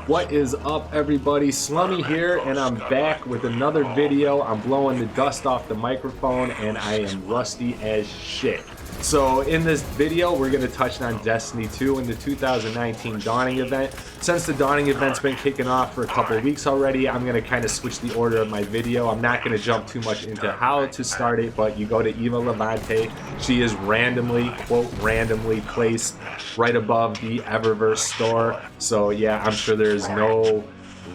What is up, everybody? Slummy here, and I'm back with another video. I'm blowing the dust off the microphone and I am rusty as shit. So in this video, we're going to touch on Destiny 2 and the 2019 Dawning event. Since the Dawning event's been kicking off for a couple of weeks already, I'm going to kind of switch the order of my video. I'm not going to jump too much into how to start it, but you go to Eva Levante. She is randomly, quote, randomly placed right above the Eververse store. So yeah, I'm sure there's no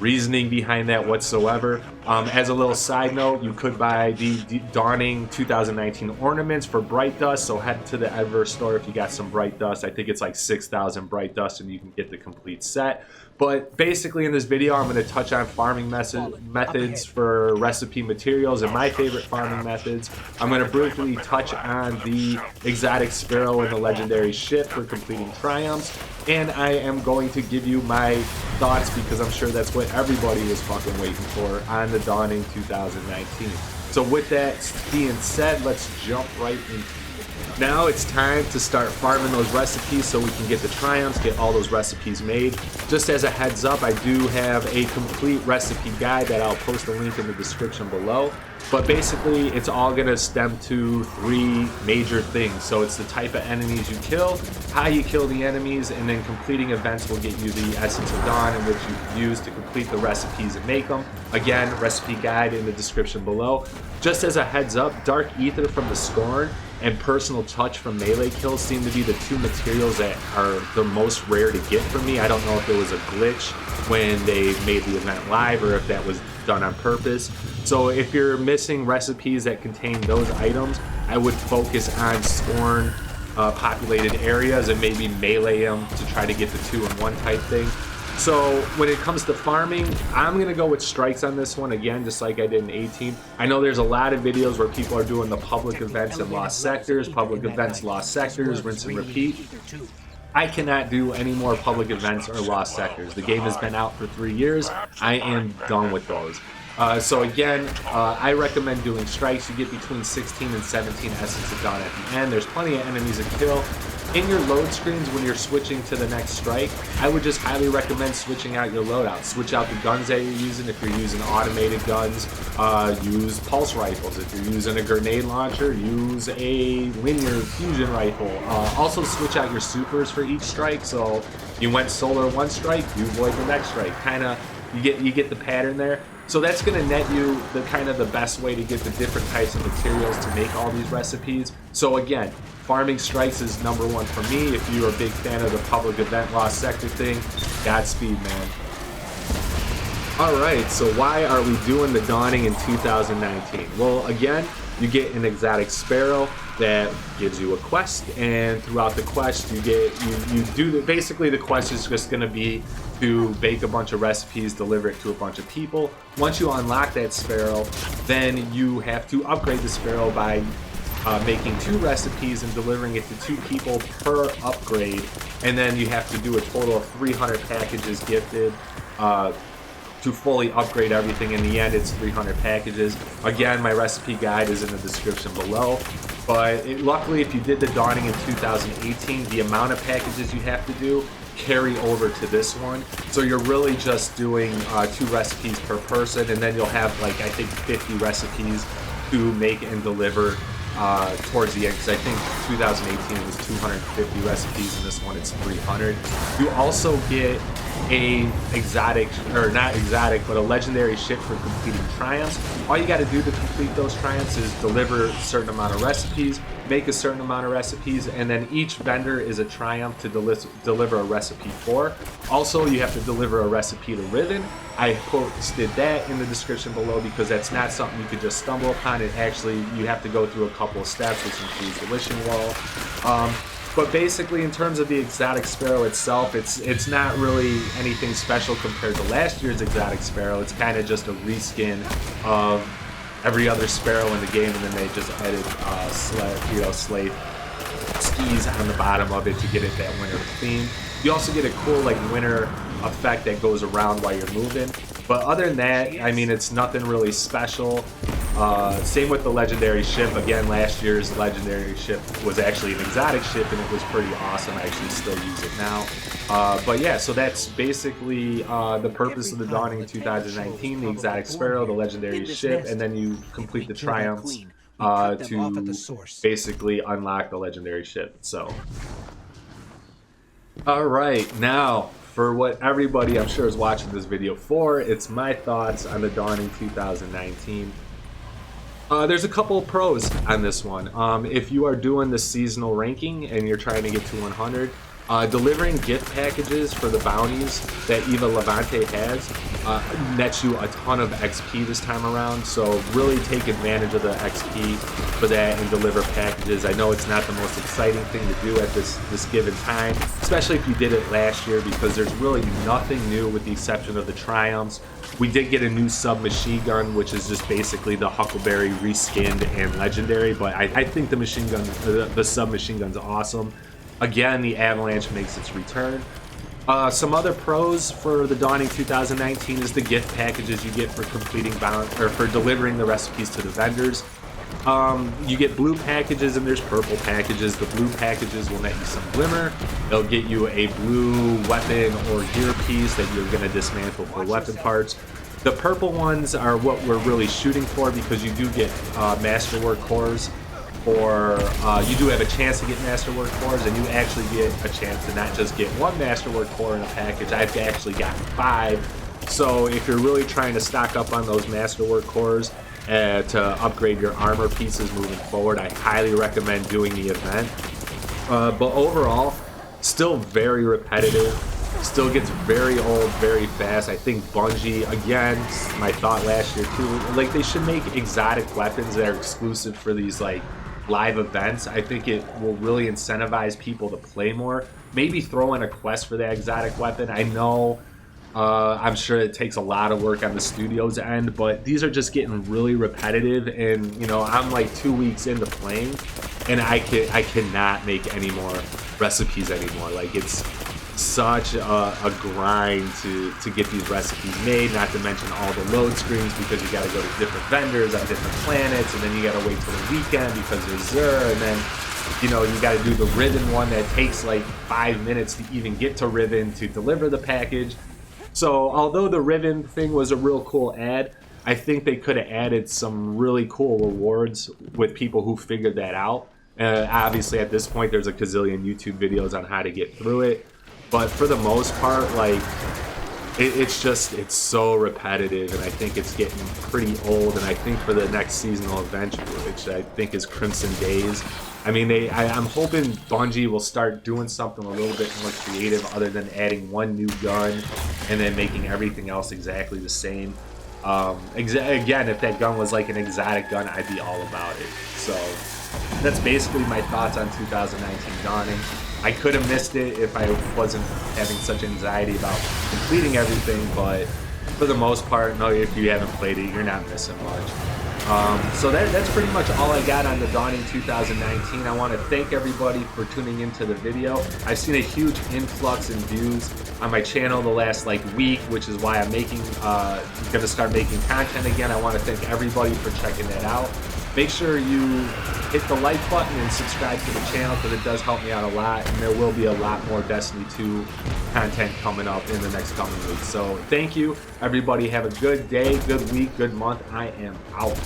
reasoning behind that whatsoever. As a little side note, you could buy the Dawning 2019 ornaments for Bright Dust, so head to the Eververse store if you got some Bright Dust. I think it's like 6,000 Bright Dust and you can get the complete set. But basically in this video, I'm going to touch on farming methods for recipe materials and my favorite farming methods. I'm going to briefly touch on the exotic sparrow and the legendary ship for completing triumphs. And I am going to give you my thoughts, because I'm sure that's what everybody is fucking waiting for, on the Dawning 2019. So with that being said, let's jump right into it. Now it's time to start farming those recipes so we can get the triumphs, get all those recipes made. Just as a heads up, I do have a complete recipe guide that I'll post a link in the description below. But basically, it's all going to stem to three major things. So it's the type of enemies you kill, how you kill the enemies, and then completing events will get you the Essence of Dawn, in which you can use to complete the recipes and make them. Again, recipe guide in the description below. Just as a heads up, Dark Ether from the Scorn and Personal Touch from melee kills seem to be the two materials that are the most rare to get for me. I don't know if it was a glitch when they made the event live or if that was done on purpose. So if you're missing recipes that contain those items, I would focus on Scorn populated areas and maybe melee them to try to get the 2-in-1 type thing. So when it comes to farming, I'm going to go with strikes on this one again, just like I did in 18. I know there's a lot of videos where people are doing the public events and lost sectors, public events, lost sectors, rinse and repeat. I cannot do any more public events or lost sectors. The game has been out for 3 years. I am done with those. So again, I recommend doing strikes. You get between 16 and 17 Essence of Dawn at the end. There's plenty of enemies to kill. In your load screens, when you're switching to the next strike, I would just highly recommend switching out your loadout. Switch out the guns that you're using. If you're using automated guns, use pulse rifles. If you're using a grenade launcher, use a linear fusion rifle. Also switch out your supers for each strike. So you went solar one strike, you avoid the next strike. Kinda, you get the pattern there. So that's going to net you the kind of the best way to get the different types of materials to make all these recipes. So again, farming strikes is number one for me. If you're a big fan of the public event lost sector thing, Godspeed, man. Alright, so why are we doing the Dawning in 2019? Well, again, you get an exotic sparrow that gives you a quest, and throughout the quest you do basically the quest is just going to be to bake a bunch of recipes, deliver it to a bunch of people. Once you unlock that sparrow, then you have to upgrade the sparrow by making 2 recipes and delivering it to 2 people per upgrade, and then you have to do a total of 300 packages gifted to fully upgrade everything. In the end, it's 300 packages. Again, my recipe guide is in the description below. But luckily, if you did the Dawning in 2018, the amount of packages you have to do carry over to this one. So you're really just doing 2 recipes per person, and then you'll have, like, I think 50 recipes to make and deliver towards the end, because I think 2018 was 250 recipes, and this one it's 300. You also get a exotic, or not exotic, but a legendary ship for completing triumphs. All you got to do to complete those triumphs is deliver a certain amount of recipes, make a certain amount of recipes, and then each vendor is a triumph to deliver a recipe for. Also, you have to deliver a recipe to Riven. I posted that in the description below, because that's not something you could just stumble upon. It actually, you have to go through a couple of steps, which includes the wishing wall. But basically, in terms of the exotic sparrow itself, it's not really anything special compared to last year's exotic sparrow. It's kind of just a reskin of every other sparrow in the game, and then they just added slave skis on the bottom of it to get it that winter theme. You also get a cool, like, winter effect that goes around while you're moving. But other than that, I mean, it's nothing really special. Same with the legendary ship. Again, last year's legendary ship was actually an exotic ship, and it was pretty awesome. I actually still use it now. But yeah, so that's basically the purpose of the Dawning 2019, the exotic sparrow, the legendary ship, and then you complete the triumphs to basically unlock the legendary ship. So, all right, now for what everybody I'm sure is watching this video for, it's my thoughts on the Dawning 2019. There's a couple of pros on this one. If you are doing the seasonal ranking and you're trying to get to 100, delivering gift packages for the bounties that Eva Levante has nets you a ton of XP this time around. So really take advantage of the XP for that and deliver packages. I know it's not the most exciting thing to do at this given time, especially if you did it last year, because there's really nothing new with the exception of the triumphs. We did get a new submachine gun, which is just basically the Huckleberry reskinned and legendary, but I think the machine gun, the submachine gun's awesome. Again, the Avalanche makes its return. Some other pros for the Dawning 2019 is the gift packages you get for completing or for delivering the recipes to the vendors. You get blue packages and there's purple packages. The blue packages will net you some glimmer. They'll get you a blue weapon or gear piece that you're going to dismantle for weapon parts. The purple ones are what we're really shooting for, because you do get masterwork cores, or you do have a chance to get masterwork cores, and you actually get a chance to not just get one masterwork core in a package. I've actually gotten 5. So if you're really trying to stock up on those masterwork cores to upgrade your armor pieces moving forward, I highly recommend doing the event. But overall, still very repetitive, still gets very old very fast. I think Bungie, again, my thought last year too, like they should make exotic weapons that are exclusive for these like live events. I think it will really incentivize people to play more. Maybe throw in a quest for that exotic weapon. I know I'm sure it takes a lot of work on the studio's end, but these are just getting really repetitive, and you know, I'm like 2 weeks into playing and I cannot make any more recipes anymore. Like, it's such a grind to get these recipes made, not to mention all the load screens, because you got to go to different vendors on different planets, and then you got to wait till the weekend because there's Xur, and then you know, you got to do the Riven one that takes like 5 minutes to even get to Riven to deliver the package. So although the Riven thing was a real cool ad, I think they could have added some really cool rewards with people who figured that out. Obviously at this point there's a gazillion YouTube videos on how to get through it, but for the most part, like, it's so repetitive, and I think it's getting pretty old. And I think for the next seasonal event, which I think is Crimson Days, I mean, I'm hoping Bungie will start doing something a little bit more creative other than adding one new gun and then making everything else exactly the same. Again, if that gun was like an exotic gun, I'd be all about it. So that's basically my thoughts on 2019 Dawning. I could have missed it if I wasn't having such anxiety about completing everything, but for the most part, no, if you haven't played it, you're not missing much. So that's pretty much all I got on the Dawning 2019. I want to thank everybody for tuning into the video. I've seen a huge influx in views on my channel the last like week, which is why I'm gonna start making content again. I want to thank everybody for checking that out. Make sure you hit the like button and subscribe to the channel, because it does help me out a lot, and there will be a lot more Destiny 2 content coming up in the next coming weeks. So thank you, everybody. Have a good day, good week, good month. I am out.